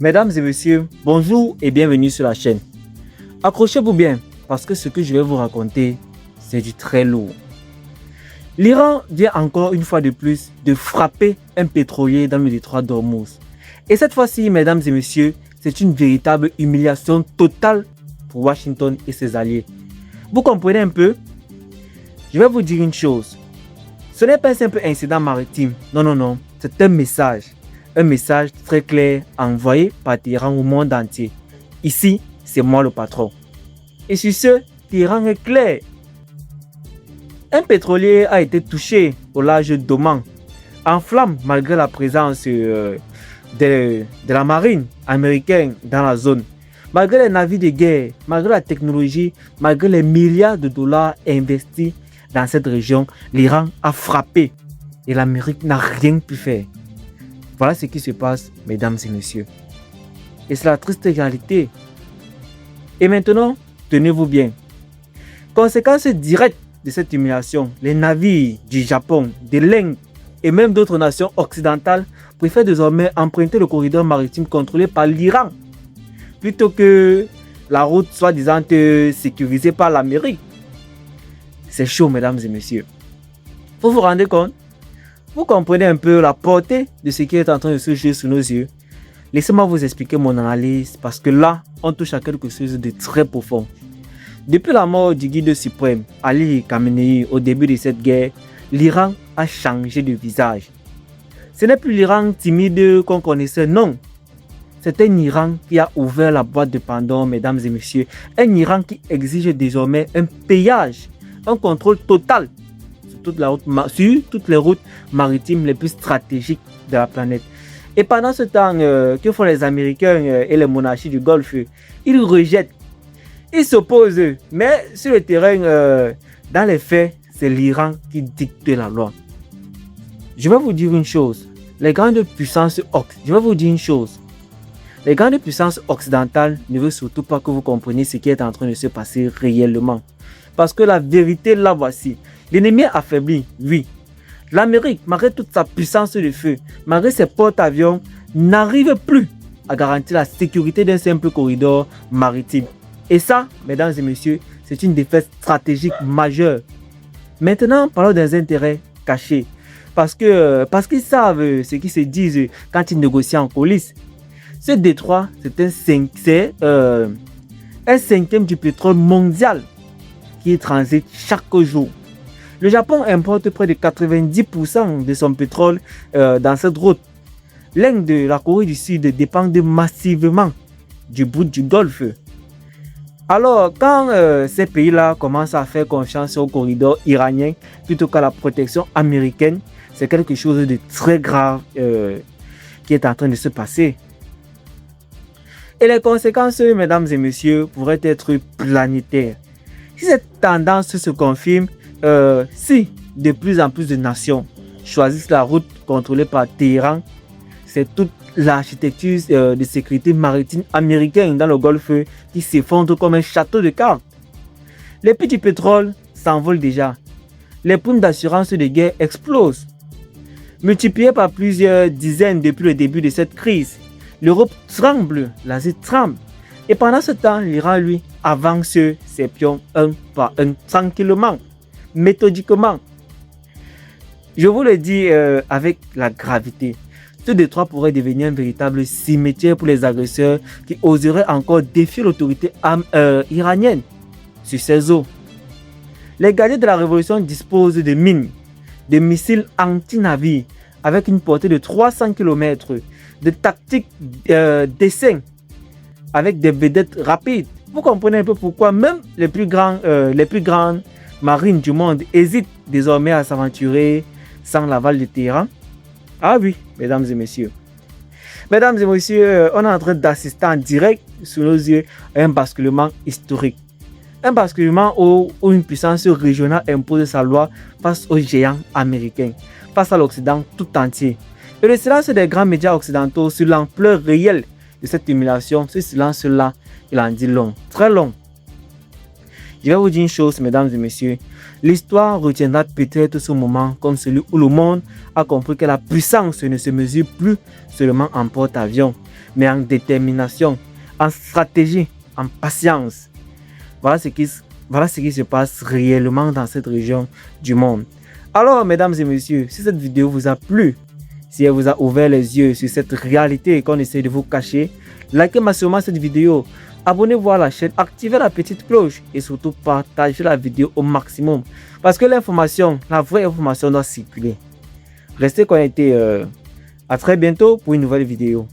Mesdames et messieurs, bonjour et bienvenue sur la chaîne. Accrochez-vous bien parce que ce que je vais vous raconter, c'est du très lourd. L'Iran vient encore une fois de plus de frapper un pétrolier dans le détroit d'Ormuz. Et cette fois-ci, mesdames et messieurs, c'est une véritable humiliation totale pour Washington et ses alliés. Vous comprenez un peu? Je vais vous dire une chose. Ce n'est pas un simple incident maritime. Non. C'est un message. Un message très clair envoyé par Téhéran au monde entier. Ici, c'est moi le patron. Et sur ce, Téhéran est clair. Un pétrolier a été touché au large d'Oman, en flammes malgré la présence de la marine américaine dans la zone. Malgré les navires de guerre, malgré la technologie, malgré les milliards de dollars investis dans cette région, l'Iran a frappé et l'Amérique n'a rien pu faire. Voilà ce qui se passe, mesdames et messieurs. Et c'est la triste réalité. Et maintenant, tenez-vous bien. Conséquence directe de cette humiliation, les navires du Japon, de l'Inde et même d'autres nations occidentales préfèrent désormais emprunter le corridor maritime contrôlé par l'Iran plutôt que la route soi-disant sécurisée par l'Amérique. C'est chaud, mesdames et messieurs. Vous vous rendez compte? Vous comprenez un peu la portée de ce qui est en train de se jouer sous nos yeux? Laissez-moi vous expliquer mon analyse parce que là, on touche à quelque chose de très profond. Depuis la mort du guide suprême, Ali Khamenei, au début de cette guerre, l'Iran a changé de visage. Ce n'est plus l'Iran timide qu'on connaissait, non. C'est un Iran qui a ouvert la boîte de Pandore, mesdames et messieurs. Un Iran qui exige désormais un péage, un contrôle total sur toutes les routes maritimes les plus stratégiques de la planète. Et pendant ce temps, que font les Américains et les monarchies du Golfe? Ils rejettent. Ils s'opposent, mais sur le terrain, dans les faits, c'est l'Iran qui dicte la loi. Je vais vous dire une chose. Les grandes puissances occidentales ne veulent surtout pas que vous compreniez ce qui est en train de se passer réellement. Parce que la vérité, la voici. L'ennemi est affaibli, oui. L'Amérique, malgré toute sa puissance de feu, malgré ses porte-avions, n'arrive plus à garantir la sécurité d'un simple corridor maritime. Et ça, mesdames et messieurs, c'est une défaite stratégique majeure. Maintenant, parlons des intérêts cachés. Parce qu'ils savent ce qu'ils se disent quand ils négocient en coulisses. Ce détroit, c'est un cinquième du pétrole mondial qui transite chaque jour. Le Japon importe près de 90% de son pétrole dans cette route. L'Inde et la Corée du Sud dépendent massivement du bout du Golfe. Alors, quand ces pays-là commencent à faire confiance au corridor iranien plutôt qu'à la protection américaine, c'est quelque chose de très grave qui est en train de se passer. Et les conséquences, mesdames et messieurs, pourraient être planétaires. Si cette tendance se confirme, si de plus en plus de nations choisissent la route contrôlée par Téhéran, c'est toute l'architecture de sécurité maritime américaine dans le Golfe qui s'effondre comme un château de cartes. Les prix du pétrole s'envolent déjà. Les primes d'assurance de guerre explosent. Multipliées par plusieurs dizaines depuis le début de cette crise, l'Europe tremble, l'Asie tremble. Et pendant ce temps, l'Iran, lui, avance ses pions un par un, tranquillement, méthodiquement. Je vous le dis avec la gravité. Ce détroit pourrait devenir un véritable cimetière pour les agresseurs qui oseraient encore défier l'autorité iranienne sur ces eaux. Les guerriers de la révolution disposent de mines, de missiles anti-navires avec une portée de 300 km, de tactiques d'essai avec des vedettes rapides. Vous comprenez un peu pourquoi même les plus grandes marines du monde hésitent désormais à s'aventurer sans l'aval de Téhéran. Ah oui, mesdames et messieurs. Mesdames et messieurs, on est en train d'assister en direct sous nos yeux à un basculement historique. Un basculement où une puissance régionale impose sa loi face aux géants américains, face à l'Occident tout entier. Et le silence des grands médias occidentaux sur l'ampleur réelle de cette humiliation, ce silence-là, il en dit long, très long. Je vais vous dire une chose, mesdames et messieurs. L'histoire retiendra peut-être ce moment comme celui où le monde a compris que la puissance ne se mesure plus seulement en porte-avions, mais en détermination, en stratégie, en patience. Voilà ce qui se passe réellement dans cette région du monde. Alors, mesdames et messieurs, si cette vidéo vous a plu, si elle vous a ouvert les yeux sur cette réalité qu'on essaie de vous cacher, likez massivement cette vidéo, abonnez-vous à la chaîne, activez la petite cloche et surtout partagez la vidéo au maximum. Parce que l'information, la vraie information doit circuler. Restez connectés. À très bientôt pour une nouvelle vidéo.